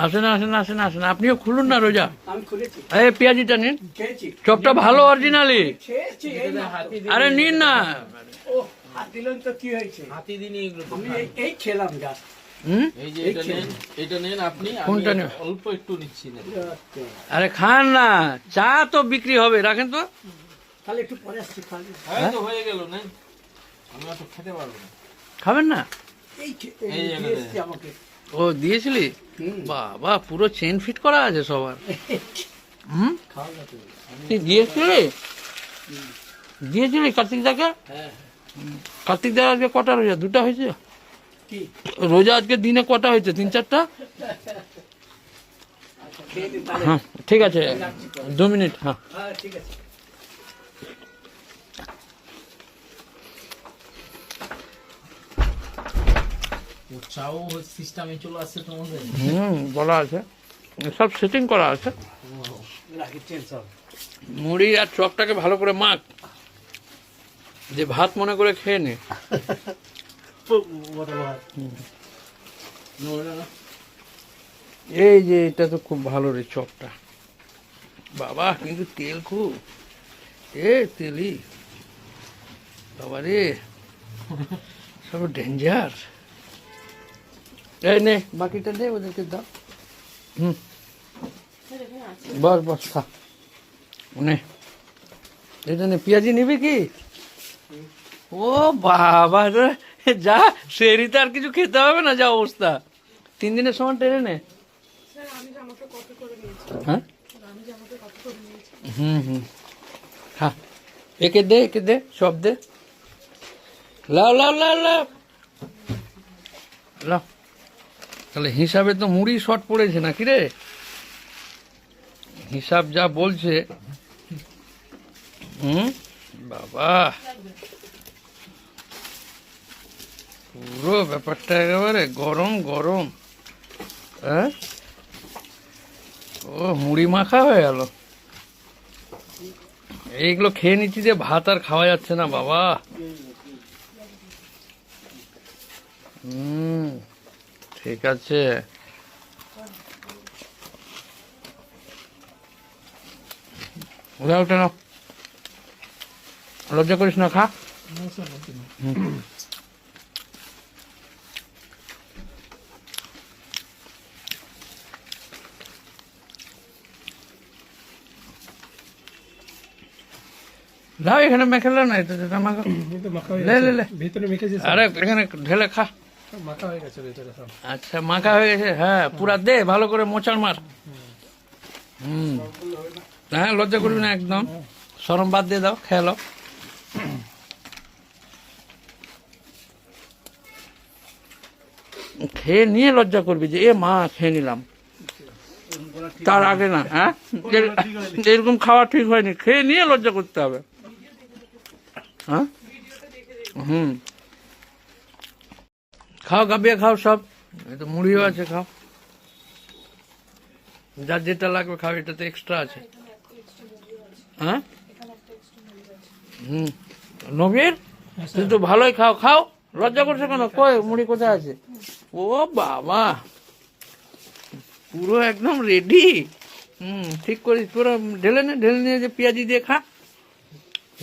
আসেন আসেন আসেন আসেন, আপনিও খুলুন না রোজা। আমি খুলেছি, এই পেঁয়াজিটা নিন, খেয়েছি, চপটা ভালো অরিজিনালি। খেয়েছি এই মাত্র। আরে নিন না। ও হাত দিলেন তো কি হয়েছে? হাতি দিনই এগুলো তো আমি খান। এই খেলাম জাস্ট। হুম, এই যে এটা নেন, এটা নেন আপনি, আমি কোনটা নেব? অল্প একটু নিচ্ছি না। আরে খান না, চা তো বিক্রি হবে, রাখেন তো। তাহলে একটু পরে আসছি খালি। এই তো হয়ে গেল, নেন। আমি অত খেতে পারবো না। খাবেন না? এই এই যে দিয়ে এসছি আমাকে। ও দিয়েছিলি? হুম। বাবা, পুরো চেন ফিট করা আছে সবার। হুম, খাওয়া না তুমি। তুই দিয়েছিলি? দিয়েছিলি কার্তিক দাকে? হ্যাঁ। কার্তিক দা আজকে কটা রোজা? দুটা হয়েছে কি? রোজা? আজকে দিনে কটা হয়েছে? 3-4টা? আচ্ছা খেয়ে নিন তাহলে। হ্যাঁ ঠিক আছে, 2 মিনিট। হ্যাঁ হ্যাঁ ঠিক আছে। ও চাও সিস্টেমে চলে আসছে তোমাদের। বলা আছে, সব সেটিং করা আছে। রাখি টেনশন। মুড়ি আর চপটাকে ভালো করে মাখ, যে ভাত মনে করে খেয়ে নে। এই যে এটা তো খুব ভালো রে চপটা, বাবা কিন্তু তেল খুব, তেলি বাবা রে, সব ডেঞ্জার। এই নে বাকিটা দে, ওদেরকে দাও। বস বস খা, নে এটা নে। পেঁয়াজি নিবি কি? ও বাবা রে, যা সেরিতে আর কিছু খেতে হবে না, যা অবস্থা। 3 দিনের সময় টেনে নে। হ্যাঁ হ্যাঁ, একে দে সব দে। লাও লাও লাও লাও লাও। তাহলে হিসাবে তো মুড়ি শর্ট পড়েছে নাকি রে? হিসাব যা বলছে। বাবা, পুরো ব্যাপারটা একেবারে গরম গরম। হ্যাঁ, ও মুড়ি মাখা হয়ে গেল। এইগুলো খেয়ে নিচ্ছি যে ভাত আর খাওয়া যাচ্ছে না বাবা। ঠিক আছে। ওটা নাও, লজ্জা করিস না, খা। লাও, এখানে মেখেলে না, এটা মাখা। লে লে লে, ভিতরে মেখেছি আরে এখানে ঢেলে খা। মাখা হয়ে গেছে ভিতরে সব। আচ্ছা মাখা হয়ে গেছে, হ্যাঁ পুরা দে, ভালো করে মোচাড় মার। হ্যাঁ লজ্জা করবি না একদম, সরম বাদ দিয়ে দাও, খেয়ে লো। খেয়ে নিয়ে লজ্জা করবি যে এ মা খেয়ে নিলাম, তার আগে না। হ্যাঁ, এরকম খাওয়া ঠিক হয়নি, খেয়ে নিয়ে লজ্জা করতে হবে। হ্যাঁ, খাও গাবিয়ে খাও সব, এই তো মুড়িও আছে, খাও যার যেটা লাগবে খাও, এটাতে এক্সট্রা আছে। হ্যাঁ, নবীর তুই তো ভালোই খাও, খাও, লজ্জা করছে কেন? কই মুড়ি কোথায় আছে? ও বাবা, পুরো একদম রেডি। ঠিক করিস, পুরো ঢেলে নিয়ে যে পেঁয়াজি দিয়ে খা।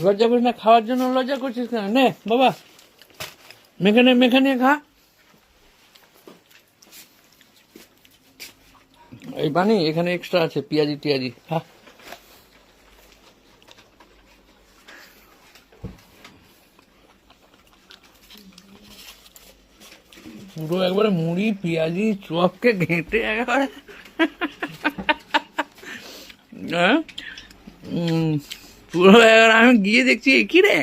লজ্জা করিস না, খাওয়ার জন্য লজ্জা করছিস কেন? নে বাবা, মেখে নিয়ে খা। এই বানি এখানে এক্সট্রা আছে পেঁয়াজি টিয়াজি, খা। পুরো একবারে মুড়ি পেঁয়াজি চপকে ঘেঁটে একেবারে। হ্যাঁ, পুরো একবার আমি গিয়ে দেখছি কি রে,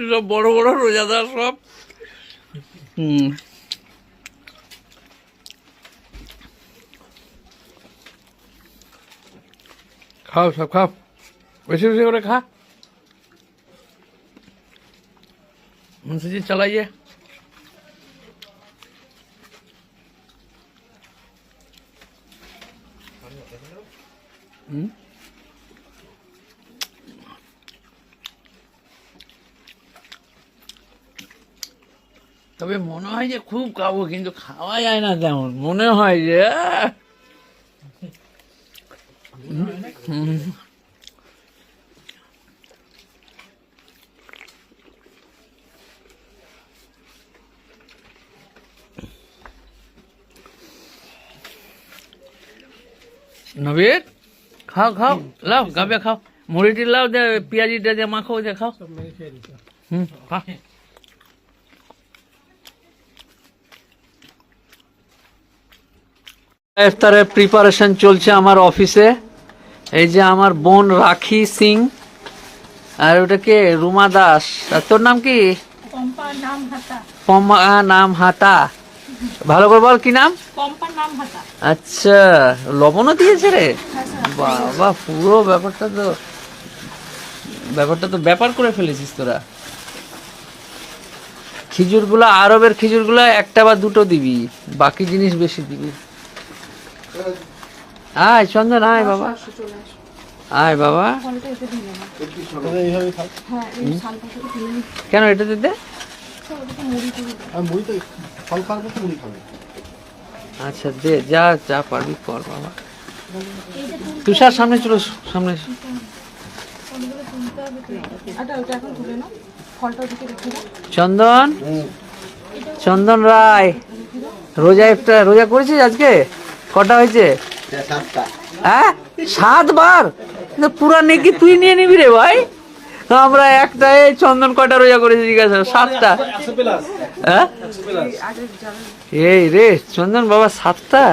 সব বড় বড় রোজাদার সব। খাও সব খাও, বেশি বেশি করে খা। मुंशी जी चलाइए। তবে মনে হয় যে খুব খাবো, কিন্তু খাওয়া যায় না তেমন, মনে হয় যে হুম। নবীর খাও খাও, লাও গাবে খাও, মুড়িটি লাও, দে পেঁয়াজিটা দিয়ে মাখো, দে খাও। সব মেরে খেয়ে দিতে। খাও। ইফতারের প্রিপারেশন চলছে আমার অফিসে। এই যে আমার বোন রাখি সিং, আর ওটাকে রুমা দাস। আর তোর নাম কি? পম্পার নাম হাতা। পমা নাম হাতা। ভালো করে বল, কি নাম? পম্পার নাম হাতা। আচ্ছা, লবণও দিয়েছে রে হ্যাঁ স্যার। বাবা, পুরো ব্যাপারটা তো ব্যাপার করে ফেলেছিস তোরা। খিজুরগুলো, আরবের খিজুরগুলো একটা বা দুটো দিবি, বাকি জিনিস বেশি দিবি। আয় চন্দন, আয় বাবা, চলে আসো। আয় বাবা। ফলটা এতে দিলে না। তবে এইভাবে খাও। হ্যাঁ, এই শালটা থেকে তুলে নিচ্ছি। কেন এটা দিতে? স্যার, ওটাকে মুড়ি করে দাও। আর মুড়ি তো ফল খাওয়ার মতো মুড়ি খাবে। আচ্ছা দে, যা যা পারবি কর বাবা। এই যে তুলতে তুষার সামনে চলো, সামনে এসো। ফলগুলো তুলতে হবে তো। আচ্ছা, ওটা এখন তুলে নাও। ফলটা ওদিকে রেখে দাও। চন্দন, চন্দন রায়, রোজা করেছিস আজকে? কটা হয়েছে? 7টা। হ্যাঁ, 7 বার? পুরা নেকি তুই নিয়ে নিবি রে ভাই। আমরা একটা, এই চন্দন কটা রোজা করেছে জিজ্ঞাসা? 7টা। 100 প্লাস। হ্যাঁ, 100 প্লাস। এই রে চন্দন বাবা, 7টা?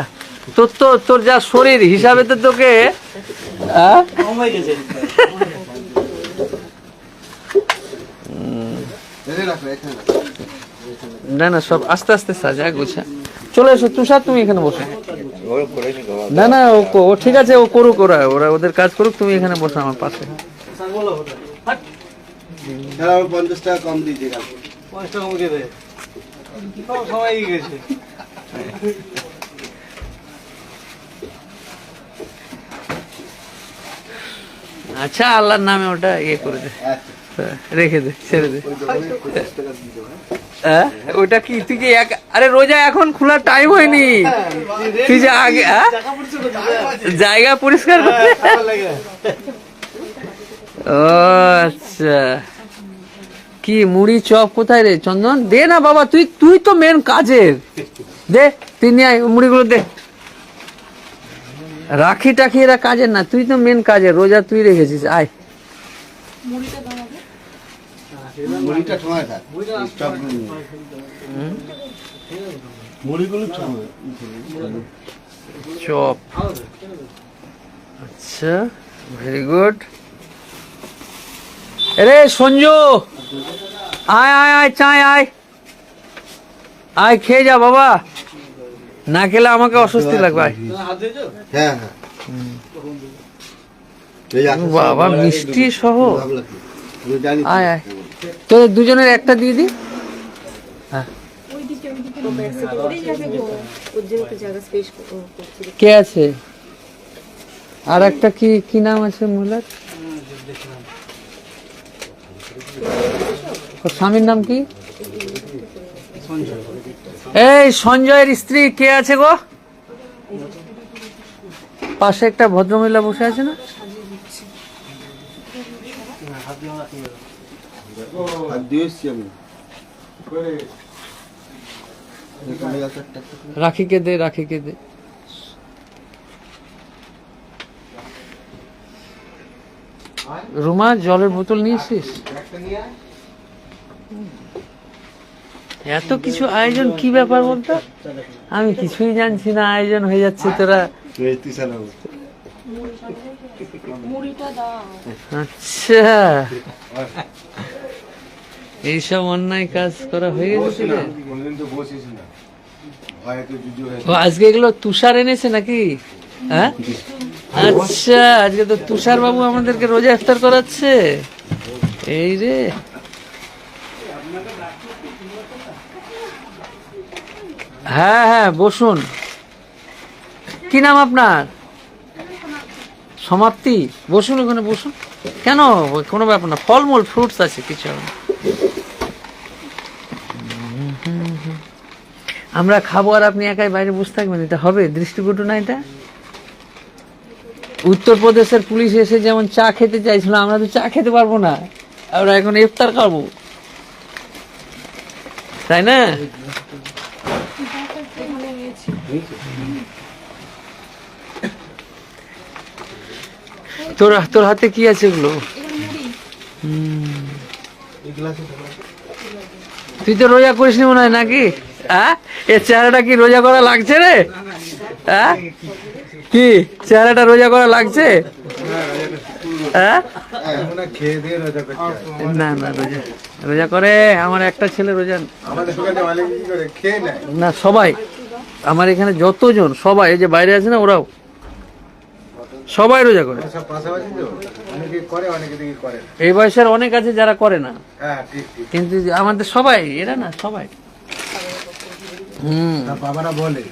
তোর যা শরীর হিসাবে তো তোকে হ্যাঁ? কম হয়ে গেছে। না না, সব আস্তে আস্তে সাজা গোছা। চলে এসো তুষার, তুমি এখানে বসো। না না, ও ঠিক আছে, ও করুক, ওরা ওদের কাজ করুক, তুমি এখানে বসো আমার পাশে। স্যার বলো ওটা। হাট। 50 টাকা কম দিয়েছে কালকে। 50 টাকা মুখে দে। সবাই গেছে। আচ্ছা, আল্লাহর নামে ওটা ইয়ে করে দে, রেখে দে, ছেড়ে দে। 50 টাকা দিয়ে দেবো, হ্যাঁ, ওটা কি তুই কি আরে রোজা এখন খোলার টাইম হয়নি, তুই যে আগে টাকা পড়ছে তো দিবে। জায়গা পরিষ্কার করতে। ভালো লাগে। ও আচ্ছা, কি মুড়ি চপ কোথায় রে চন্দন? দে না বাবা, তুই তো মেন কাজের, দে তুই নিয়ে আয় মুড়িগুলো দে। রাখি টাকি এরা কাজের না, তুই তো মেন কাজের, রোজা তুই রেখেছিস। আয়, মুড়িটা দাও আগে। মুড়িটা ঠোঙায় থাক। স্টকগুলো নিয়ে। মুড়িগুলো ঠোঙায়। চপ, আচ্ছা, ভেরি গুড। রে সঞ্জু, আয় আয় আয়, চাই আয়, আয় খেয়ে যা বাবা, না খেলে আমাকে অস্বস্তি লাগবে। আয়। হাত দিয়েছো? হ্যাঁ হ্যাঁ। এই আকাশ বাবা, বড় মিষ্টি একটু সহ। ভাবলা কি? আমি জানি তো। আয় আয়, তোদের দুজনের একটা দিয়ে দি। হ্যাঁ, ওইদিকে ওই যাবে গো। ওর জন্য তো জায়গা স্পেস করছি। কে আছে? আর একটা কি নাম আছে মহিলার? ওর স্বামীর নাম কি? এই সঞ্জয়ের স্ত্রী কে আছে গো? পাশে একটা ভদ্রমহিলা বসে আছে না? আর দিয়েছি আমি। এখানে আছে একটা। রাখিকে দে, রাখিকে দে। রুমা, জলের বোতল নিয়েছিস? এত কিছু আয়োজন, কি ব্যাপার বলতো? আমি কিছুই জানছি না, আয়োজন হয়ে যাচ্ছে তোরা। এই তিসানা। মুড়িটা দাও। আচ্ছা, এইসব অন্যায় কাজ করা হয়ে গেছে তোদের? কোনদিন তো বসিস না। ভয়তে জুজু হয়ে। ও, আজকে এগুলো তুষার এনেছে নাকি? হ্যাঁ, আচ্ছা, আজকে তো তুষার বাবু আমাদেরকে রোজা ইফতার করাচ্ছে। এই রে, হ্যাঁ হ্যাঁ, বসুন। কি নাম আপনার? সমাপ্তি। বসুন, ওখানে বসুন। কেন, কোনো ব্যাপার না, ফলমূল ফ্রুটস আছে, কিছু হবে না। আমরা খাবো আর আপনি একাই বাইরে বসে থাকবেন, এটা হবে? দৃষ্টিকটু না এটা? উত্তরপ্রদেশের পুলিশ এসে যেমন চা খেতে চাইছিল, আমরা তো চা খেতে পারবো না, আমরা এখন ইফতার খাবো, তাই না? তোর হাতে কি আছে এগুলো? তুই তো রোজা করিস নি মনে হয় নাকি? হ্যাঁ, এর চেহারাটা কি রোজা করা লাগছে রে? হ্যাঁ, কি চেহারাটা রোজা করা লাগছে? হ্যাঁ, খেয়ে দিয়ে রোজা করতে হয়। না না, রোজা রোজা করে আমার একটা ছেলে রোজা আমাদের দোকানে অনেকে কি করে খেয়ে নেয়। না, সবাই আমার এখানে যতজন সবাই, এই যে বাইরে আছে না ওরাও সবাই রোজা করে। সব পাশাপাশি তো অনেকে করে, অনেকে দেখি করে না। এই বয়সের অনেক আছে যারা করে না, হ্যাঁ ঠিক ঠিক। কিন্তু আমাদের সবাই এরা না সবাই। তার বাবারা বলে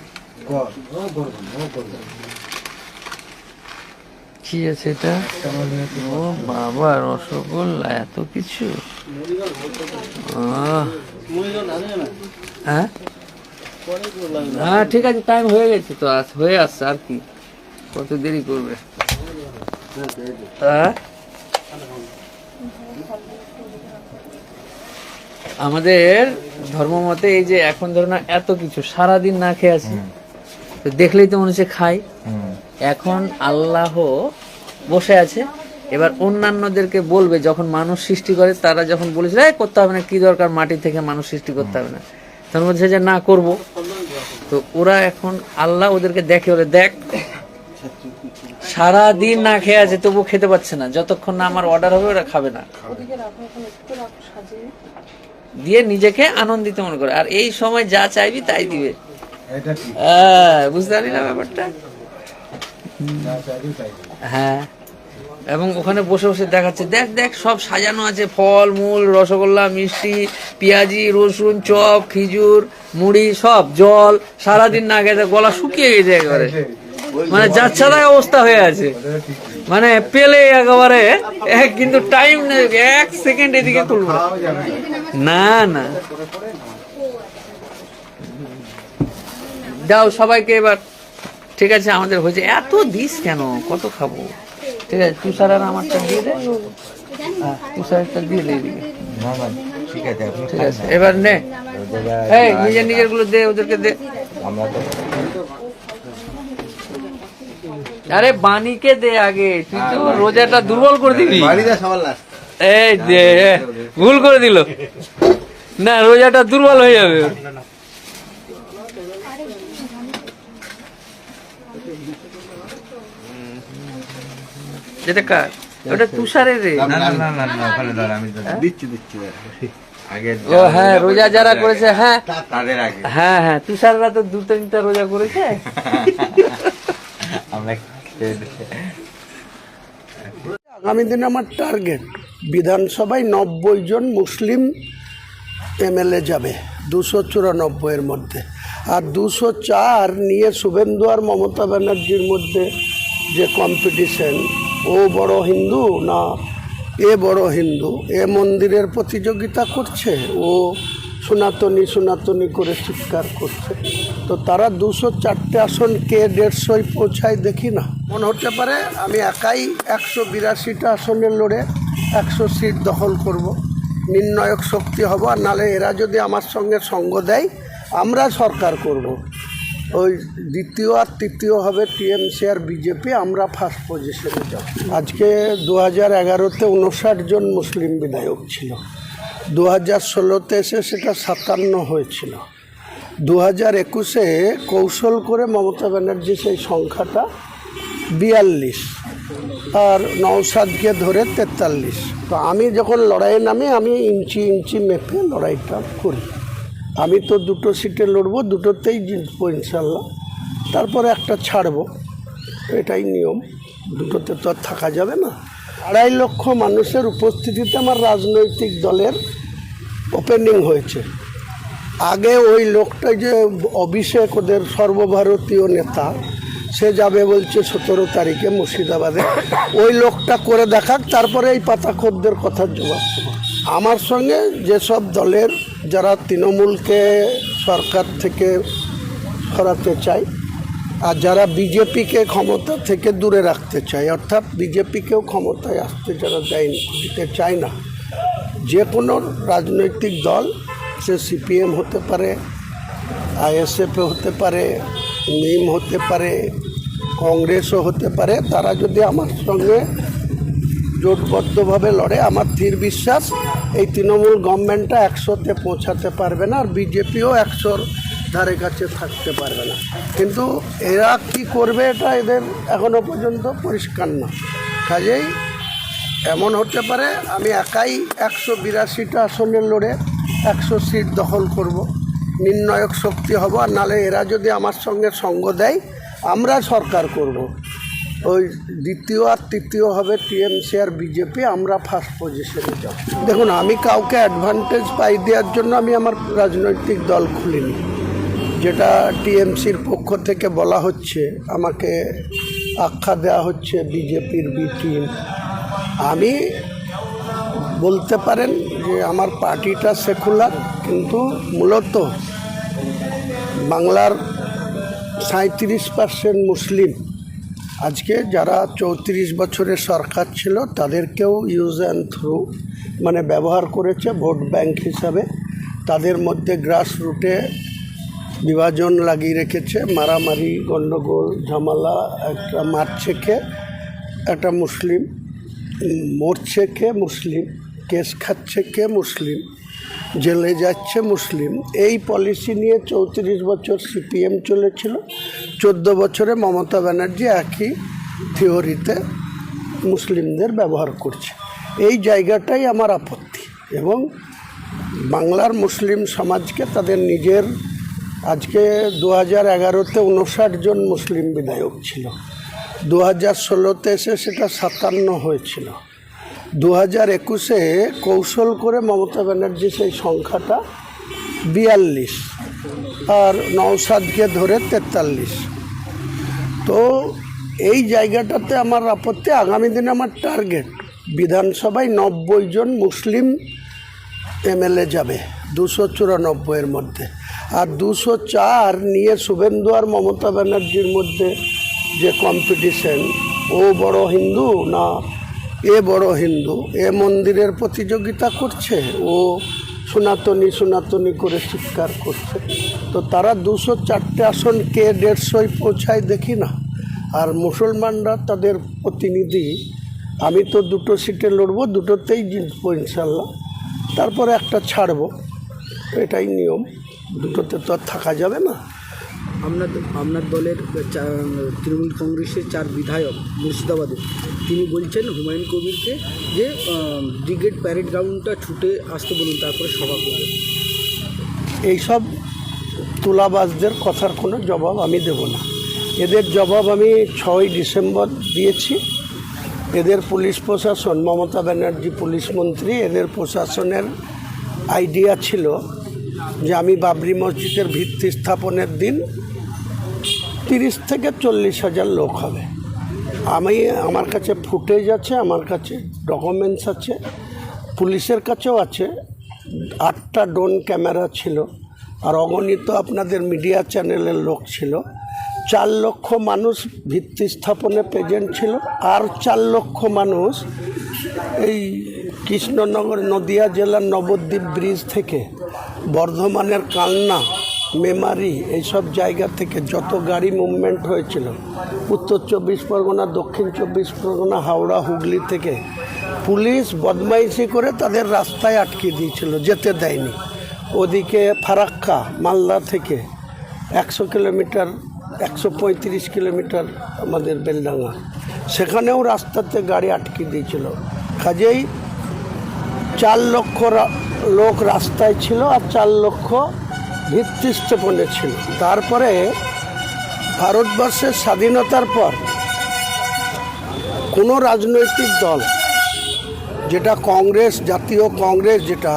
কর, ও করবো না, ও করবো না। কি আছে এটা? ও বাবা, রসগোল্লা, এত কিছু। হ্যাঁ হ্যাঁ, ঠিক আছে, টাইম হয়ে গেছে তো, হয়ে আসছে, আর কি কত দেরি করবে? হ্যাঁ, আমাদের ধর্মমতে এই যে এখন ধরো না এত কিছু সারাদিন না খেয়ে আছি, তো দেখলেই তো মনে হচ্ছে খাই। এখন আল্লাহ বসে আছে, এবার অন্যান্যদেরকে বলবে, যখন মানুষ সৃষ্টি করে তারা যখন বলেছিল করতে হবে না, কি দরকার মাটি থেকে মানুষ সৃষ্টি করতে হবে না, তখন বলছে যে না করব। তো ওরা এখন আল্লাহ ওদেরকে দেখে, ওরা দেখ সারাদিন না খেয়ে আছে তবু খেতে পাচ্ছে না, যতক্ষণ না আমার অর্ডার হবে ওরা খাবে না, দিয়ে নিজেকে আনন্দিত মনে করে, আর এই সময় যা চাইবি তাই দিবে। এটা ঠিক। হ্যাঁ, বুঝতে পারলি না ব্যাপারটা? যা চাইবি তাই দিবে। হ্যাঁ, এবং ওখানে বসে বসে দেখাচ্ছে, দেখ দেখ সব সাজানো আছে, ফল মূল, রসগোল্লা, মিষ্টি, পেঁয়াজি, রসুন, চপ, খেজুর, মুড়ি, সব জল। সারাদিন না গেছে, গলা শুকিয়ে গেছে একেবারে, মানে যাচ্ছাদায় অবস্থা হয়ে আছে, মানে পেলে একেবারে কিন্তু টাইম নেই, 1 সেকেন্ড এদিকে তুলবো খাওয়াও যাবে না। না না। দাও সবাইকে এবার, ঠিক আছে আমাদের হয়েছে, এত দিস কেন, কত খাবো? ঠিক আছে, তুষার আর আমারটা দিয়ে দে, হ্যাঁ তুষারটা দিয়ে দে এদিকে। ঠিক আছে, আপনি ঠিক আছে, এবার নে, এই নিজের নিজের গুলো দে, ওদেরকে দে। আরে বাণীকে দে আগে, তুই তো রোজাটা দুর্বল করে দিবি। বাড়িতে সবার লাস্ট। এই দে, ভুল করে দিল না, রোজাটা দুর্বল হয়ে যাবে। যেটা কার, ওটা তুষারের রে। না না না না না, ওখানে দাঁড়া, আমি দিচ্ছি দিচ্ছি আগে। ও হ্যাঁ, রোজা যারা করেছে, হ্যাঁ তাদের আগে হ্যাঁ হ্যাঁ, তুষাররা তো 2-3টা রোজা করেছে। আমরা আগামী দিনে আমার টার্গেট বিধানসভায় 90 জন মুসলিম এমএলএ যাবে 294-এর মধ্যে, আর 204 নিয়ে শুভেন্দু আর মমতা ব্যানার্জির মধ্যে যে কম্পিটিশন, ও বড় হিন্দু না এ বড় হিন্দু, এ মন্দিরের প্রতিযোগিতা করছে, ও সনাতনী সনাতনী করে চিৎকার করছে, তো তারা 204টে আসন কে 150 পৌঁছায় দেখি না। মনে হতে পারে আমি একাই 182টা আসনে লড়ে 100 সিট দখল করব, নির্ণায়ক শক্তি হব, আর নালে এরা যদি আমার সঙ্গে সঙ্গ দেয় আমরা সরকার করব। ওই দ্বিতীয় আর তৃতীয় হবে টিএমসি আর বিজেপি, আমরা ফার্স্ট পজিশনে যাব। আজকে 2011-তে 59 জন মুসলিম বিধায়ক ছিল, 2016-তে এসে সেটা 57 হয়েছিল, 2021-এ কৌশল করে মমতা ব্যানার্জি সেই সংখ্যাটা 42 আর নওশাদকে ধরে 43। তো আমি যখন লড়াইয়ে নামি, আমি ইঞ্চি ইঞ্চি মেপে লড়াইটা করি। আমি তো 2টো সিটে লড়বো, 2টোতেই জিতবো ইনশাল্লাহ, তারপরে একটা ছাড়বো, এটাই নিয়ম, 2টোতে তো আর থাকা যাবে না। 2.5 লক্ষ মানুষের উপস্থিতিতে আমার রাজনৈতিক দলের ওপেনিং হয়েছে। আগে ওই লোকটা যে অভিষেক, ওদের সর্বভারতীয় নেতা, সে যাবে বলছে 17 তারিখে মুর্শিদাবাদে, ওই লোকটা করে দেখাক, তারপরে এই পাতাখোরদের কথার জবাব দেবো। আমার সঙ্গে যেসব দলের যারা তৃণমূলকে সরকার থেকে সরাতে চায় আর যারা বিজেপিকে ক্ষমতা থেকে দূরে রাখতে চায়, অর্থাৎ বিজেপিকেও ক্ষমতায় আসতে যারা দিতে চায় না, যে কোনো রাজনৈতিক দল, সে সিপিএম হতে পারে, আইএসএফ হতে পারে, নিম হতে পারে, কংগ্রেসও হতে পারে, তারা যদি আমার সঙ্গে জোটবদ্ধভাবে লড়ে, আমার দৃঢ় বিশ্বাস এই তৃণমূল গভর্নমেন্টটা 100-তে পৌঁছাতে পারবে না, আর বিজেপিও 100-র ধারে কাছে থাকতে পারবে না। কিন্তু এরা কি করবে এটা এদের এখনও পর্যন্ত পরিষ্কার না। কাজেই এমন হতে পারে আমি একাই 182টা আসনে লড়ে 100 সিট দখল করব, নির্ণায়ক শক্তি হব, আর নালে এরা যদি আমার সঙ্গে সঙ্গ দেয় আমরা সরকার করব। ওই দ্বিতীয় আর তৃতীয় হবে টিএমসি আর বিজেপি, আমরা ফার্স্ট পজিশনে যাব। দেখুন, আমি কাউকে অ্যাডভান্টেজ পাই দেওয়ার জন্য আমি আমার রাজনৈতিক দল খুলিনি। যেটা টিএমসির পক্ষ থেকে বলা হচ্ছে, আমাকে আখ্যা দেওয়া হচ্ছে বিজেপির বি টিম। আমি বলতে পারেন যে আমার পার্টিটা সেকুলার, কিন্তু মূলত বাংলার 37% মুসলিম। আজকে যারা 34 বছরের সরকার ছিল তাদেরকেও ইউজ অ্যান্ড থ্রু মানে ব্যবহার করেছে ভোট ব্যাংক হিসাবে। তাদের মধ্যে গ্রাস রুটে বিভাজন লাগিয়ে রেখেছে, মারামারি, গণ্ডগোল, ঝামেলা। একটা মারছে কে একটা মুসলিম, মরছে কে মুসলিম, কেস খাচ্ছে কে মুসলিম, জেলে যাচ্ছে মুসলিম। এই পলিসি নিয়ে 34 বছর সিপিএম চলেছিল, 14 বছরে মমতা ব্যানার্জি একই থিওরিতে মুসলিমদের ব্যবহার করছে। এই জায়গাটাই আমার আপত্তি। এবং বাংলার মুসলিম সমাজকে তাদের নিজের, আজকে 2011-তে 59 জন মুসলিম বিধায়ক ছিল, 2016-তে এসে সেটা 57 হয়েছিল, 2021-এ কৌশল করে মমতা ব্যানার্জি সেই সংখ্যাটা 42 আর নওশাদকে ধরে 43। তো এই জায়গাটাতে আমার আপত্তি। আগামী দিনে আমার টার্গেট বিধানসভায় 90 জন মুসলিম এমএলএ যাবে 294-এর মধ্যে, আর 204 নিয়ে শুভেন্দু আর মমতা ব্যানার্জির মধ্যে যে কম্পিটিশন, ও বড় হিন্দু না এ বড় হিন্দু, এ মন্দিরের প্রতিযোগিতা করছে, ও সনাতনী করে চিৎকার করছে। তো তারা 204টে আসন কে 150 পৌঁছায় দেখি না। আর মুসলমানরা তাদের প্রতিনিধি, আমি তো 2টো সিটে লড়বো, 2টোতেই জিতবো ইনশাল্লাহ, তারপরে একটা ছাড়বো, এটাই নিয়ম। 2টোতে তো আর থাকা যাবে না। আপনার দলের তৃণমূল কংগ্রেসের 4 বিধায়ক মুর্শিদাবাদে, তিনি বলছেন হুমায়ুন কবিরকে যে ব্রিগেড প্যারেড গ্রাউন্ডটা ছুটে আসতে বলুন, তারপরে সভা করবে। এইসব তুলাবাজদের কথার কোনো জবাব আমি দেব না। এদের জবাব আমি 6 ডিসেম্বর দিয়েছি। এদের পুলিশ প্রশাসন, মমতা ব্যানার্জি পুলিশ মন্ত্রী, এদের প্রশাসনের আইডিয়া ছিল যে আমি বাবরি মসজিদের ভিত্তি স্থাপনের দিন 30 থেকে 40 হাজার লোক হবে। আমার কাছে ফুটেজ আছে, আমার কাছে ডকুমেন্টস আছে, পুলিশের কাছেও আছে। 8টা ড্রোন ক্যামেরা ছিল, আর অগণিত আপনাদের মিডিয়া চ্যানেলের লোক ছিল। 4 লক্ষ মানুষ ভিত্তি স্থাপনে প্রেজেন্ট ছিল, আর 4 লক্ষ মানুষ এই কৃষ্ণনগর নদিয়া জেলার নবদ্বীপ ব্রিজ থেকে বর্ধমানের কালনা, মেমারি, এইসব জায়গা থেকে যত গাড়ি মুভমেন্ট হয়েছিল, উত্তর 24 পরগনা, দক্ষিণ 24 পরগনা, হাওড়া, হুগলি থেকে পুলিশ বদমাইশি করে তাদের রাস্তায় আটকে দিয়েছিল, যেতে দেয়নি। ওদিকে ফারাক্কা মালদা থেকে 100 কিলোমিটার, 135 কিলোমিটার আমাদের বেলডাঙ্গা, সেখানেও রাস্তাতে গাড়ি আটকে দিয়েছিল। কাজেই 4 লক্ষ লোক রাস্তায় ছিল, আর 4 লক্ষ ভিত্তি স্থাপনে ছিল। তারপরে ভারতবর্ষের স্বাধীনতার পর কোনো রাজনৈতিক দল, যেটা কংগ্রেস, জাতীয় কংগ্রেস, যেটা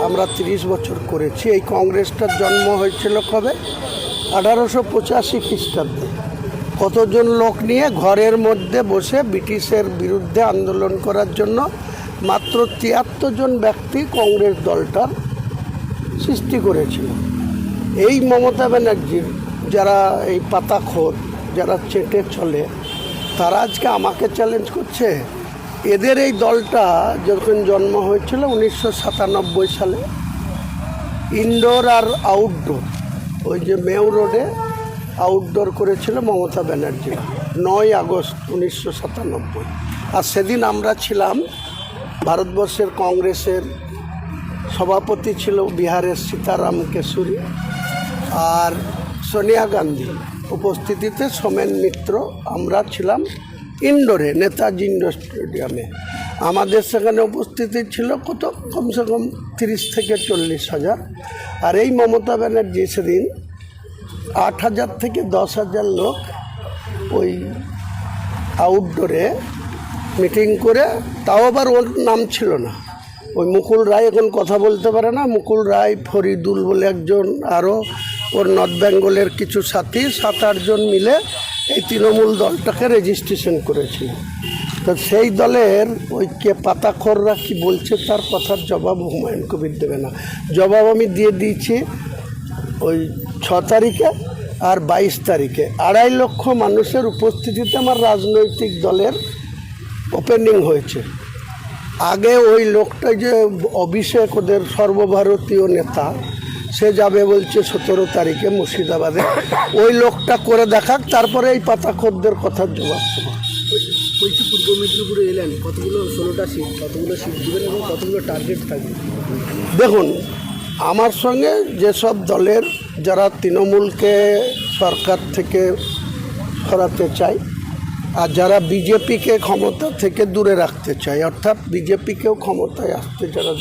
আমরা 30 বছর করেছি, এই কংগ্রেসটার জন্ম হয়েছিল কবে? 1885 খ্রিস্টাব্দে। কতজন লোক নিয়ে ঘরের মধ্যে বসে ব্রিটিশের বিরুদ্ধে আন্দোলন করার জন্য মাত্র 73 জন ব্যক্তি কংগ্রেস দলটার সৃষ্টি করেছিল। এই মমতা ব্যানার্জির যারা এই পাতাখোর, যারা চেটে চলে, তারা আজকে আমাকে চ্যালেঞ্জ করছে। এদের এই দলটা যখন জন্ম হয়েছিল 1997 সালে, ইনডোর আর আউটডোর, ওই যে মেউ রোডে আউটডোর করেছিল মমতা ব্যানার্জি 9 আগস্ট 1997। আর সেদিন আমরা ছিলাম, ভারতবর্ষের কংগ্রেসের সভাপতি ছিল বিহারের সীতারাম কেশরী, আর সোনিয়া গান্ধী উপস্থিতিতে সোমেন মিত্র, আমরা ছিলাম ইনডোরে, নেতাজি ইন্ডোর স্টেডিয়ামে। আমাদের সেখানে উপস্থিতি ছিল কত, কমসে কম 30 থেকে 40 হাজার। আর এই মমতা ব্যানার্জি সেদিন 8,000 থেকে 10,000 লোক ওই আউটডোরে মিটিং করে, তাও আবার ওর নাম ছিল না। ওই মুকুল রায় এখন কথা বলতে পারে না, মুকুল রায়, ফরিদুল বলে একজন, আরও ওর নর্থ বেঙ্গলের কিছু সাথী 7-8 জন মিলে এই তৃণমূল দলটাকে রেজিস্ট্রেশন করেছিল। তো সেই দলের ওই কে পাতাখোররা কি বলছে তার কথার জবাব হুমায়ুন কবির দেবে না। জবাব আমি দিয়ে দিয়েছি ওই 6 তারিখে আর 22 তারিখে 2.5 লক্ষ মানুষের উপস্থিতিতে আমার রাজনৈতিক দলের ওপেনিং হয়েছে। আগে ওই লোকটা যে অভিষেক, ওদের সর্বভারতীয় নেতা, সে যাবে বলছে 17 তারিখে মুর্শিদাবাদে। ওই লোকটা করে দেখাক, তারপরে এই পাতাখোরদের কথার জবাব দেবো। বলছি পূর্ব মেদিনীপুরে এলেন, কতগুলো 16টা সিট, কতগুলো সিট দেবেন এবং কতগুলো টার্গেট থাকবে? দেখুন, আমার সঙ্গে যেসব দলের যারা তৃণমূলকে সরকার থেকে সরাতে চায় আর যারা বিজেপিকে ক্ষমতা থেকে দূরে রাখতে চায়, অর্থাৎ বিজেপিকেও ক্ষমতায় আসতে যারা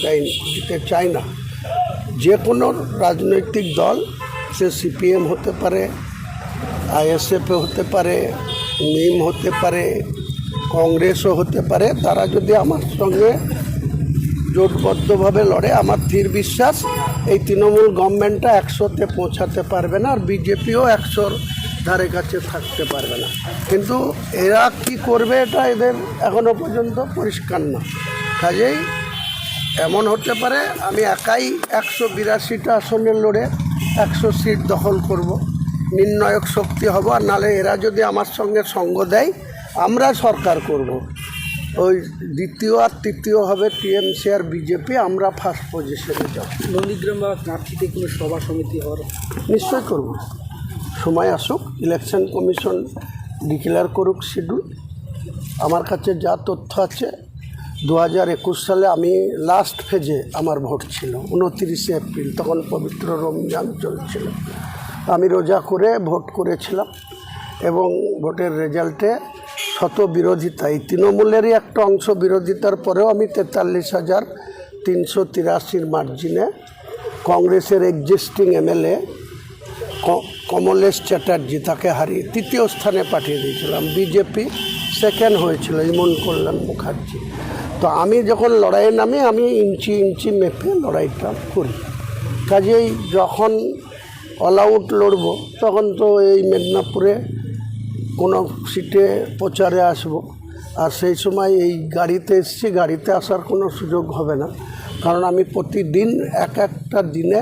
দিতে চায় না, যে কোনো রাজনৈতিক দল, সে সিপিএম হতে পারে, আইএসএফ হতে পারে, নিম হতে পারে, কংগ্রেসও হতে পারে, তারা যদি আমার সঙ্গে জোটবদ্ধভাবে লড়ে, আমার স্থির বিশ্বাস এই তৃণমূল গভর্নমেন্টটা 100-তে পৌঁছাতে পারবে না, আর বিজেপিও 100-র ধারে কাছে থাকতে পারবে না। কিন্তু এরা কি করবে এটা এদের এখনও পর্যন্ত পরিষ্কার না। কাজেই এমন হতে পারে আমি একাই 182টা আসনে লড়ে 100 সিট দখল করব, নির্ণায়ক শক্তি হব। আর নালে এরা যদি আমার সঙ্গে সঙ্গ দেয়, আমরা সরকার করব। ওই দ্বিতীয় আর তৃতীয় হবে টিএমসি আর বিজেপি, আমরা ফার্স্ট পজিশনে যাব। নন্দীগ্রাম বা কাঁথিতে কোনো সভা সমিতি হওয়ার নিশ্চয় করব, সময় আসুক, ইলেকশন কমিশন ডিক্লেয়ার করুক শিডিউল। আমার কাছে যা তথ্য আছে, 2021 সালে আমি লাস্ট ফেজে আমার ভোট ছিল 29 এপ্রিল, তখন পবিত্র রমজান চলছিল। আমি রোজা করে ভোট করেছিলাম এবং ভোটের রেজাল্টে শত বিরোধিতা, এই তৃণমূলেরই একটা অংশ বিরোধিতার পরেও আমি 43,383 মার্জিনে কংগ্রেসের এক্সিস্টিং এমএলএ কমলেশ চ্যাটার্জি, তাকে হারিয়ে 3য় স্থানে পাঠিয়ে দিয়েছিলাম। বিজেপি সেকেন্ড হয়েছিল ইমন কল্যাণ মুখার্জি। তো আমি যখন লড়াইয়ে নামি, আমি ইঞ্চি ইঞ্চি মেপে লড়াইটা করি। কাজেই যখন অল আউট লড়ব, তখন তো এই মেদিনীপুরে কোনো সিটে প্রচারে আসব, আর সেই সময় এই গাড়িতে এসেছি, গাড়িতে আসার কোনো সুযোগ হবে না, কারণ আমি প্রতিদিন একটা দিনে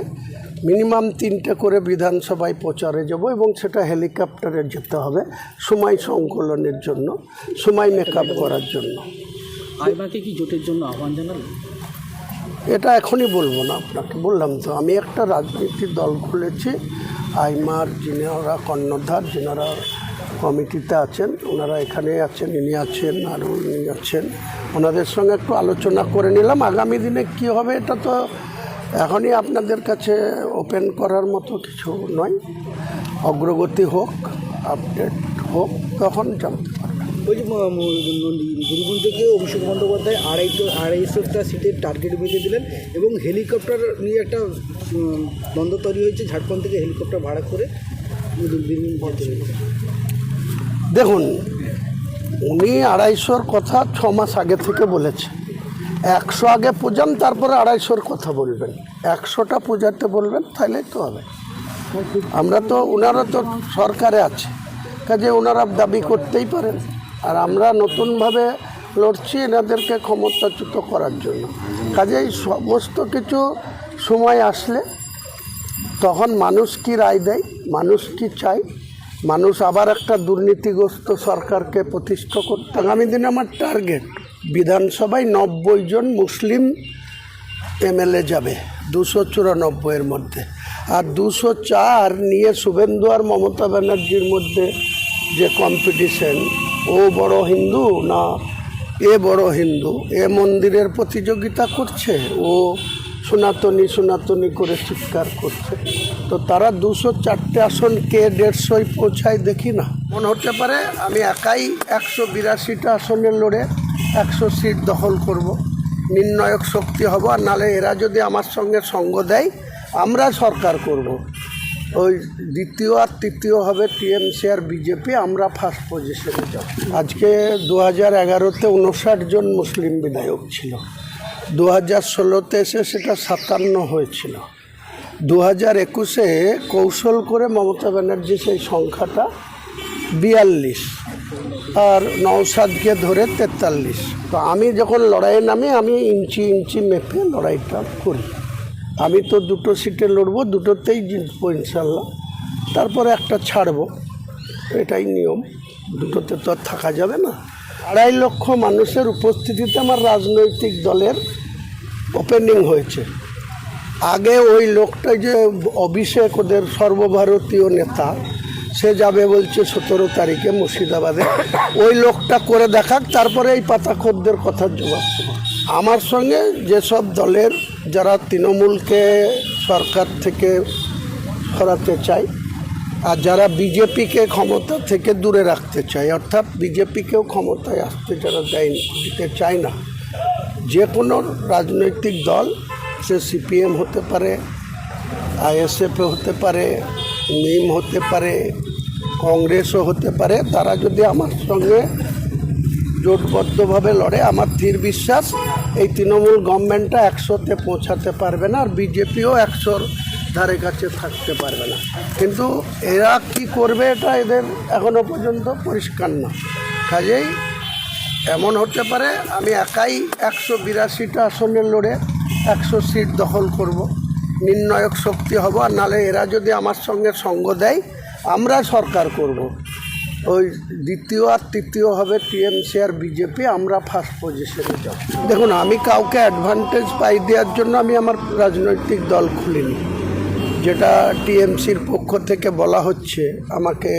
মিনিমাম 3টে করে বিধানসভায় প্রচারে যাব, এবং সেটা হেলিকপ্টারে যেতে হবে সময় সংকলনের জন্য, সময় মেকআপ করার জন্য। আইমাকে কি জোটের জন্য আহ্বান জানালেন? এটা এখনই বলবো না আপনাকে, বললাম তো আমি একটা রাজনীতির দল খুলেছি। আইমার যিনারা কর্ণধার, যিনারা কমিটিতে আছেন, ওনারা এখানে আছেন, ইনি আছেন, আরও ইনি আছেন, ওনাদের সঙ্গে একটু আলোচনা করে নিলাম। আগামী দিনে কি হবে এটা তো এখনই আপনাদের কাছে ওপেন করার মতো কিছু নয়। অগ্রগতি হোক, আপডেট হোক, তখন জানতে পারবেন। ওই যে বীরভূম থেকে অভিষেক বন্দ্যোপাধ্যায় 250টা সিটের টার্গেট বেঁধে দিলেন এবং হেলিকপ্টার নিয়ে একটা দ্বন্দ্ব তৈরি হয়েছে, ঝাড়খণ্ড থেকে হেলিকপ্টার ভাড়া করে বীরভূম পৌঁছে। দেখুন, উনি 250-র কথা 6 মাস আগে থেকে বলেছে। 100 আগে পূজান, তারপরে 250-র কথা বলবেন। 100টা পূজাতে বলবেন, তাহলেই তো হবে। আমরা তো, ওনারা তো সরকারে আছে, কাজে ওনারা দাবি করতেই পারেন। আর আমরা নতুনভাবে লড়ছি এনাদেরকে ক্ষমতাচ্যুত করার জন্য। কাজেই সমস্ত কিছু সময় আসলে তখন মানুষ কি রায় দেয়, মানুষ কি চায়, মানুষ আবার একটা দুর্নীতিগ্রস্ত সরকারকে প্রতিষ্ঠা করতে। আগামী দিনে আমার টার্গেট বিধানসভায় 90 জন মুসলিম এমএলএ যাবে 294-এর মধ্যে, আর 204 নিয়ে শুভেন্দু আর মমতা ব্যানার্জির মধ্যে যে কম্পিটিশন, ও বড় হিন্দু না এ বড় হিন্দু, এ মন্দিরের প্রতিযোগিতা করছে, ও সনাতনী করে চিৎকার করছে, তো তারা 204টে আসন কে 150 পৌঁছায় দেখি না। মনে হতে পারে আমি একাই 182টা আসনে লড়ে 100 সিট দখল করব, নির্ণায়ক শক্তি হব, আর নালে এরা যদি আমার সঙ্গে সঙ্গ দেয় আমরা সরকার করব। ওই দ্বিতীয় আর তৃতীয় হবে টিএমসি আর বিজেপি, আমরা ফার্স্ট পজিশনে যাব। আজকে 2011-তে 59 জন মুসলিম বিধায়ক ছিল, 2016-তে এসে সেটা 57 হয়েছিল, 2021-এ কৌশল করে মমতা ব্যানার্জি সেই সংখ্যাটা 42 আর নওশাদকে ধরে 43। তো আমি যখন লড়াইয়ে নামি আমি ইঞ্চি মেপে লড়াইটা করি। আমি তো 2টো সিটে লড়বো, 2টোতেই জিতবো ইনশাল্লাহ, তারপরে একটা ছাড়বো, এটাই নিয়ম, 2টোতে তো আর থাকা যাবে না। 2.5 লক্ষ মানুষের উপস্থিতিতে আমার রাজনৈতিক দলের ওপেনিং হয়েছে। আগে ওই লোকটা যে অভিষেক ওদের সর্বভারতীয় নেতা, সে যাবে বলছে 17 তারিখে মুর্শিদাবাদে, ওই লোকটা করে দেখাক, তারপরে এই পাতাখোরদের কথার জবাব দেবো। আমার সঙ্গে যেসব দলের যারা তৃণমূলকে সরকার থেকে সরাতে চায় আর যারা বিজেপিকে ক্ষমতা থেকে দূরে রাখতে চায়, অর্থাৎ বিজেপিকেও ক্ষমতায় আসতে যারা দিতে চায় না, যে কোনো রাজনৈতিক দল, সে সিপিএম হতে পারে, আইএসএফ হতে পারে, নিম হতে পারে, কংগ্রেসও হতে পারে, তারা যদি আমার সঙ্গে জোটবদ্ধভাবে লড়ে, আমার দৃঢ় বিশ্বাস এই তৃণমূল গভর্নমেন্টটা 100-তে পৌঁছাতে পারবে না, আর বিজেপিও 100-র ধারে কাছে থাকতে পারবে না। কিন্তু এরা কি করবে এটা এদের এখনও পর্যন্ত পরিষ্কার না। কাজেই এমন হতে পারে আমি একাই 182টা আসনে লড়ে 100 সিট দখল করব, নির্ণায়ক শক্তি হব, আর নালে এরা যদি আমার সঙ্গে সঙ্গ দেয় আমরা সরকার করব। ওই দ্বিতীয় আর তৃতীয় হবে টিএমসি আর বিজেপি, আমরা ফার্স্ট পজিশনে যাব। দেখুন, আমি কাউকে অ্যাডভান্টেজ পাই দেওয়ার জন্য আমি আমার রাজনৈতিক দল খুলিনি। যেটা টিএমসির পক্ষ থেকে বলা হচ্ছে, আমাকে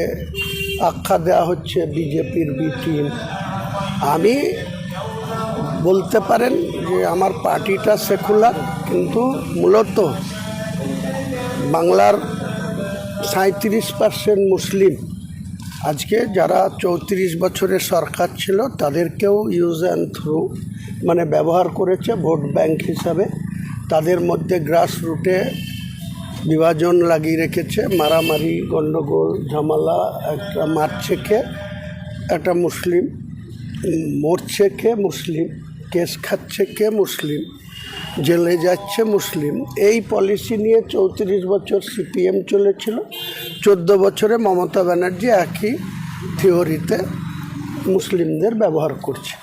আখ্যা দেওয়া হচ্ছে বিজেপির বি টিম, আমি বলতে পারেন যে আমার পার্টিটা সেকুলার, কিন্তু মূলত বাংলার 37% মুসলিম আজকে যারা 34 বছরের সরকার ছিল তাদেরকেও ইউজ অ্যান্ড থ্রু মানে ব্যবহার করেছে ভোট ব্যাংক হিসাবে। তাদের মধ্যে গ্রাস রুটে বিভাজন লাগিয়ে রেখেছে, মারামারি, গণ্ডগোল, ঝামেলা, একটা মারছে কে একটা মুসলিম, মরছে কে মুসলিম, কেস খাচ্ছে কে মুসলিম, জেলে যাচ্ছে মুসলিম। এই পলিসি নিয়ে 34 বছর সিপিএম চলেছিল, 14 বছরে মমতা ব্যানার্জি একই থিওরিতে মুসলিমদের ব্যবহার করছে।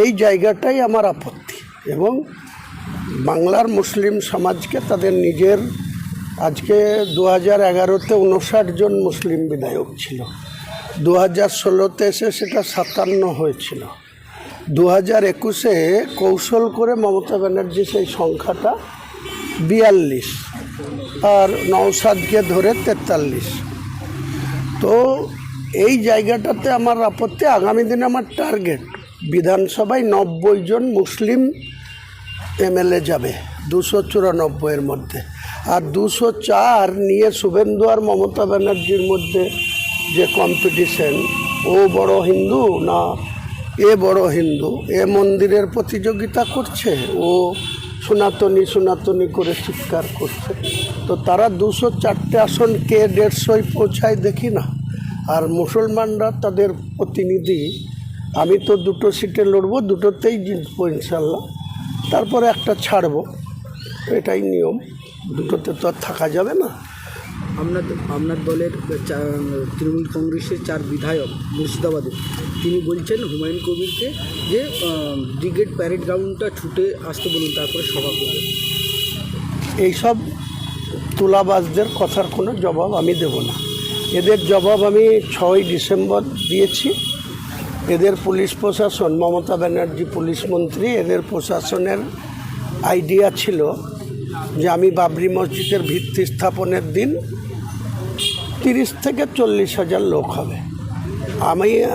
এই জায়গাটাই আমার আপত্তি, এবং বাংলার মুসলিম সমাজকে তাদের নিজের, আজকে 2011-তে 59 জন মুসলিম বিধায়ক ছিল, 2016-তে এসে সেটা 57 হয়েছিল, 2021-এ কৌশল করে মমতা ব্যানার্জি সেই সংখ্যাটা 42 আর নওশাদকে ধরে 43। তো এই জায়গাটাতে আমার আপত্তি। আগামী দিনে আমার টার্গেট বিধানসভায় 90 জন মুসলিম এমএলএ যাবে 294-এর মধ্যে, আর 204 নিয়ে শুভেন্দু আর মমতা ব্যানার্জির মধ্যে যে কম্পিটিশন, ও বড় হিন্দু না এ বড় হিন্দু, এ মন্দিরের প্রতিযোগিতা করছে, ও সনাতনী করে চিৎকার করছে, তো তারা 204টে আসন কে 150 পৌঁছায় দেখি না। আর মুসলমানরা তাদের প্রতিনিধি, আমি তো 2টো সিটে লড়বো, 2টোতেই জিতবো ইনশাল্লাহ, তারপরে একটা ছাড়বো, এটাই নিয়ম, 2টোতে তো আর থাকা যাবে না। আপনার দলের তৃণমূল কংগ্রেসের 4 বিধায়ক মুর্শিদাবাদে, তিনি বলছেন হুমায়ুন কবিরকে যে ব্রিগেড প্যারেড গ্রাউন্ডটা ছুটে আসতে বলুন, তারপরে সভা করবেন। এইসব তুলাবাজদের কথার কোনো জবাব আমি দেব না। এদের জবাব আমি 6ই ডিসেম্বর দিয়েছি। এদের পুলিশ প্রশাসন, মমতা ব্যানার্জি পুলিশ মন্ত্রী, এদের প্রশাসনের আইডিয়া ছিল যে আমি বাবরি মসজিদের ভিত্তি স্থাপনের দিন 30 থেকে 40 হাজার লোক হবে।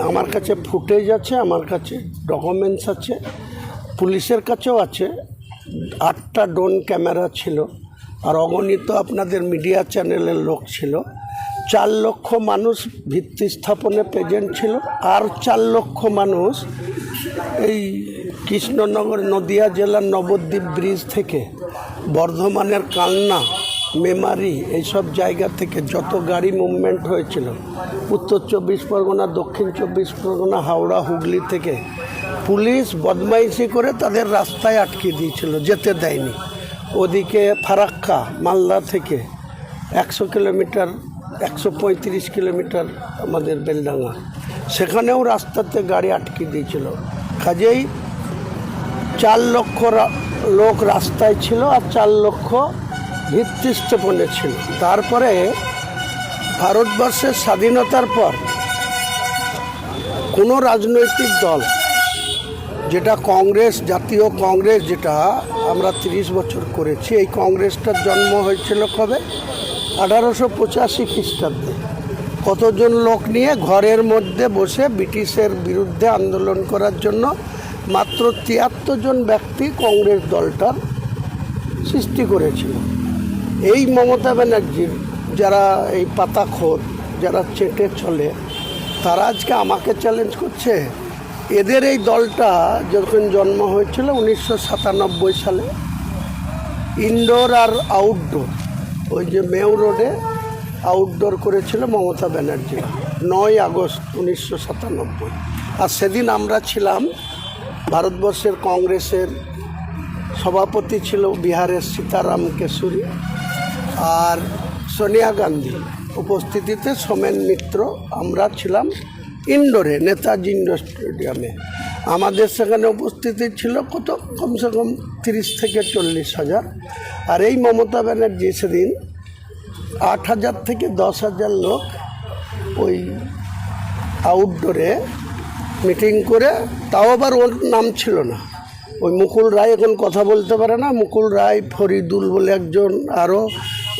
আমার কাছে ফুটেজ আছে, আমার কাছে ডকুমেন্টস আছে, পুলিশের কাছেও আছে। 8টা ড্রোন ক্যামেরা ছিল, আর অগণিত আপনাদের মিডিয়া চ্যানেলের লোক ছিল। 4 লক্ষ মানুষ ভিত্তি স্থাপনে প্রেজেন্ট ছিল, আর 4 লক্ষ মানুষ এই কৃষ্ণনগর নদিয়া জেলার নবদ্বীপ ব্রিজ থেকে বর্ধমানের কালনা, মেমারি এইসব জায়গা থেকে যত গাড়ি মুভমেন্ট হয়েছিল, উত্তর 24 পরগনা, দক্ষিণ 24 পরগনা, হাওড়া, হুগলি থেকে পুলিশ বদমাইশি করে তাদের রাস্তায় আটকে দিয়েছিল, যেতে দেয়নি। ওদিকে ফারাক্কা মালদা থেকে 100 কিলোমিটার, 135 কিলোমিটার আমাদের বেলডাঙ্গা, সেখানেও রাস্তাতে গাড়ি আটকে দিয়েছিল। কাজেই 4 লক্ষ লোক রাস্তায় ছিল, আর 4 লক্ষ ভিত্তি স্থাপনে ছিল। তারপরে ভারতবর্ষের স্বাধীনতার পর কোনো রাজনৈতিক দল, যেটা কংগ্রেস, জাতীয় কংগ্রেস, যেটা আমরা 30 বছর করেছি, এই কংগ্রেসটার জন্ম হয়েছিল কবে? 1885 খ্রিস্টাব্দে। কতজন লোক নিয়ে ঘরের মধ্যে বসে ব্রিটিশের বিরুদ্ধে আন্দোলন করার জন্য মাত্র 73 জন ব্যক্তি কংগ্রেস দলটার সৃষ্টি করেছিল। এই মমতা ব্যানার্জির যারা এই পাতাখোর, যারা চেটে চলে, তারা আজকে আমাকে চ্যালেঞ্জ করছে। এদের এই দলটা যখন জন্ম হয়েছিল 1997 সালে, ইনডোর আর আউটডোর, ওই যে মেউ রোডে আউটডোর করেছিল মমতা ব্যানার্জি 9 আগস্ট 1997। আর সেদিন আমরা ছিলাম, ভারতবর্ষের কংগ্রেসের সভাপতি ছিল বিহারের সীতারাম কেশরী, আর সোনিয়া গান্ধী উপস্থিতিতে সোমেন মিত্র, আমরা ছিলাম ইনডোরে, নেতাজি ইন্ডোর স্টেডিয়ামে। আমাদের সেখানে উপস্থিতি ছিল কত, কমসে কম 30 থেকে 40 হাজার। আর এই মমতা ব্যানার্জি সেদিন 8,000 থেকে 10,000 লোক ওই আউটডোরে মিটিং করে, তাও আবার ওর নাম ছিল না। ওই মুকুল রায় এখন কথা বলতে পারে না, মুকুল রায়, ফরিদুল বলে একজন, আরও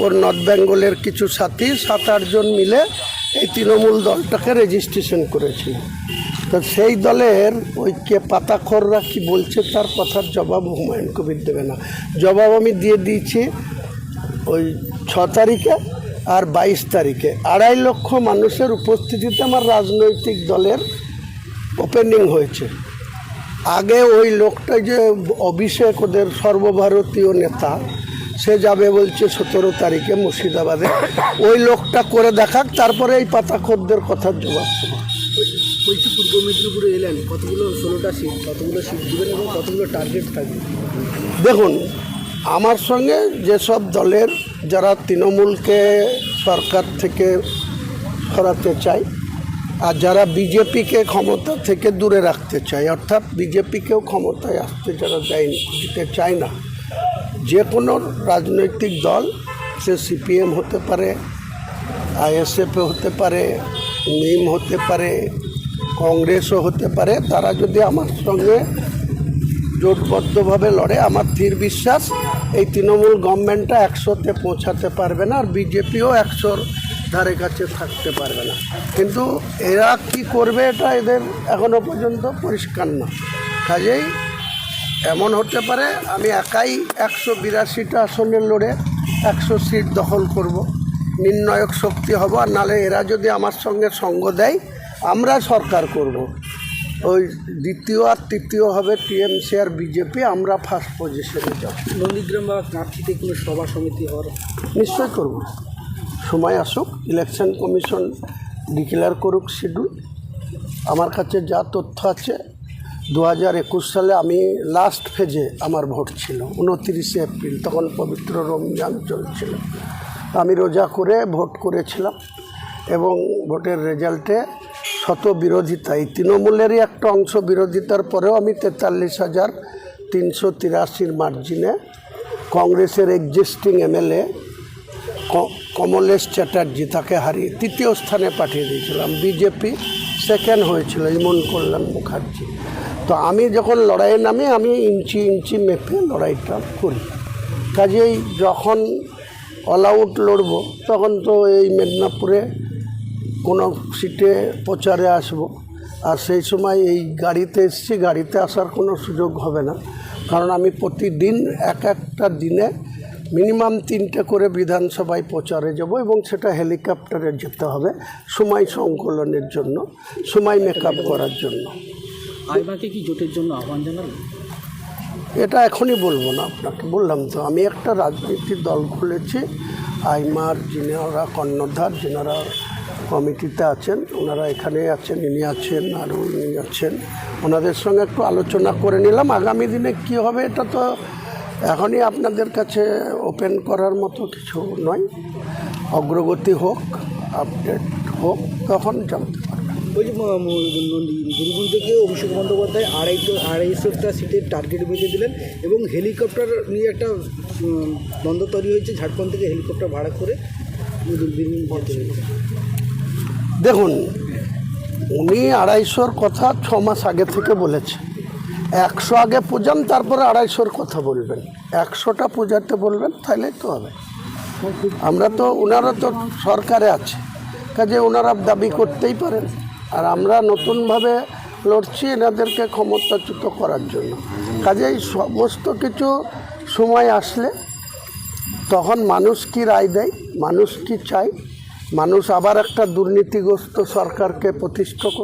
ওর নর্থ বেঙ্গলের কিছু সাথী, 7-8 জন মিলে এই তৃণমূল দলটাকে রেজিস্ট্রেশন করেছিল। তো সেই দলের ওই কে পাতাখোররা কি বলছে তার কথার জবাব হুমায়ুন কবির দেবে না। জবাব আমি দিয়ে দিয়েছি ওই 6 তারিখে আর 22 তারিখে। 2.5 লক্ষ মানুষের উপস্থিতিতে আমার রাজনৈতিক দলের ওপেনিং হয়েছে। আগে ওই লোকটা যে অভিষেক, ওদের সর্বভারতীয় নেতা, সে যাবে বলছে 17 তারিখে মুর্শিদাবাদে। ওই লোকটা করে দেখাক, তারপরে এই পাতাখোরদের কথার জবাব দেবো। বলছি পূর্ব মেদিনীপুরে এলেন, কতগুলো 16টা সিট, কতগুলো সিট দেবেন এবং কতগুলো টার্গেট থাকবে? দেখুন, আমার সঙ্গে যেসব দলের যারা তৃণমূলকে সরকার থেকে সরাতে চায়, আর যারা বিজেপিকে ক্ষমতা থেকে দূরে রাখতে চায়, অর্থাৎ বিজেপিকেও ক্ষমতায় আসতে যারা দিতে চায় না, যে কোনো রাজনৈতিক দল, সে সিপিএম হতে পারে, আইএসএফ হতে পারে, নিম হতে পারে, কংগ্রেসও হতে পারে, তারা যদি আমার সঙ্গে জোটবদ্ধভাবে লড়ে, আমার স্থির বিশ্বাস এই তৃণমূল গভর্নমেন্টটা 100-তে পৌঁছাতে পারবে না, আর বিজেপিও 100-র ধারে কাছে থাকতে পারবে না। কিন্তু এরা কি করবে এটা এদের এখনও পর্যন্ত পরিষ্কার না। কাজেই এমন হতে পারে আমি একাই 182টা আসনে লড়ে 100 সিট দখল করব, নির্ণায়ক শক্তি হব। আর নালে এরা যদি আমার সঙ্গে সঙ্গ দেয়, আমরা সরকার করব। ওই দ্বিতীয় আর তৃতীয় হবে টিএমসি আর বিজেপি, আমরা ফার্স্ট পজিশনে যাব। নন্দীগ্রাম বা কাঁথিতে কোনো সভা সমিতি হওয়ার নিশ্চয় করব, সময় আসুক, ইলেকশন কমিশন ডিক্লেয়ার করুক শিডিউল। আমার কাছে যা তথ্য আছে, 2021 সালে আমি লাস্ট ফেজে আমার ভোট ছিল 29 এপ্রিল, তখন পবিত্র রমজান চলছিল। আমি রোজা করে ভোট করেছিলাম এবং ভোটের রেজাল্টে শত বিরোধিতা, এই তৃণমূলেরই একটা অংশ বিরোধিতার পরেও আমি 43,383 মার্জিনে কংগ্রেসের এক্সিস্টিং এমএলএ কমলেশ চ্যাটার্জি, তাকে হারিয়ে তৃতীয় স্থানে পাঠিয়ে দিয়েছিলাম। বিজেপি সেকেন্ড হয়েছিল ইমন কল্যাণ মুখার্জি। তো আমি যখন লড়াইয়ে নামি আমি ইঞ্চি ইঞ্চি মেপে লড়াইটা করি। কাজেই যখন অল আউট লড়ব তখন তো এই মেদিনীপুরে কোনো সিটে প্রচারে আসব, আর সেই সময় এই গাড়িতে এসেছি, গাড়িতে আসার কোনো সুযোগ হবে না, কারণ আমি প্রতিদিন একটা দিনে মিনিমাম 3টে করে বিধানসভায় প্রচারে যাব, এবং সেটা হেলিকপ্টারে যেতে হবে সময় সংকলনের জন্য, সময় মেকআপ করার জন্য। আইমাকে কি জোটের জন্য আহ্বান জানালেন? এটা এখনই বলবো না আপনাকে, বললাম তো আমি একটা রাজনীতির দল খুলেছি। আইমার যিনারা কর্ণধার, যিনারা কমিটিতে আছেন, ওনারা এখানে আছেন, ইনি আছেন, আরও ইনি আছেন, ওনাদের সঙ্গে একটু আলোচনা করে নিলাম। আগামী দিনে কি হবে এটা তো এখনই আপনাদের কাছে ওপেন করার মতো কিছু নয়। অগ্রগতি হোক, আপডেট হোক, তখন জানতে পারবেন। ওই যে বীরভূম থেকে অভিষেক বন্দ্যোপাধ্যায় 250টা সিটের টার্গেট বেঁধে দিলেন, এবং হেলিকপ্টার নিয়ে একটা দ্বন্দ্ব তৈরি হয়েছে, ঝাড়খণ্ড থেকে হেলিকপ্টার ভাড়া করে বীরভূম পৌঁছে। দেখুন, উনি 250-র কথা 6 মাস আগে থেকে বলেছে। 100 আগে পূজান, তারপরে 250-র কথা বলবেন। 100টা পূজাতে বলবেন, তাহলেই তো হবে। আমরা তো, ওনারা তো সরকারে আছে, কাজে ওনারা দাবি করতেই পারেন। আর আমরা নতুনভাবে লড়ছি এনাদেরকে ক্ষমতাচ্যুত করার জন্য। কাজেই সমস্ত কিছু সময় আসলে তখন মানুষ কি রায় দেয়, মানুষ কি চায়, মানুষ আবার একটা দুর্নীতিগ্রস্ত সরকারকে প্রতিষ্ঠা করে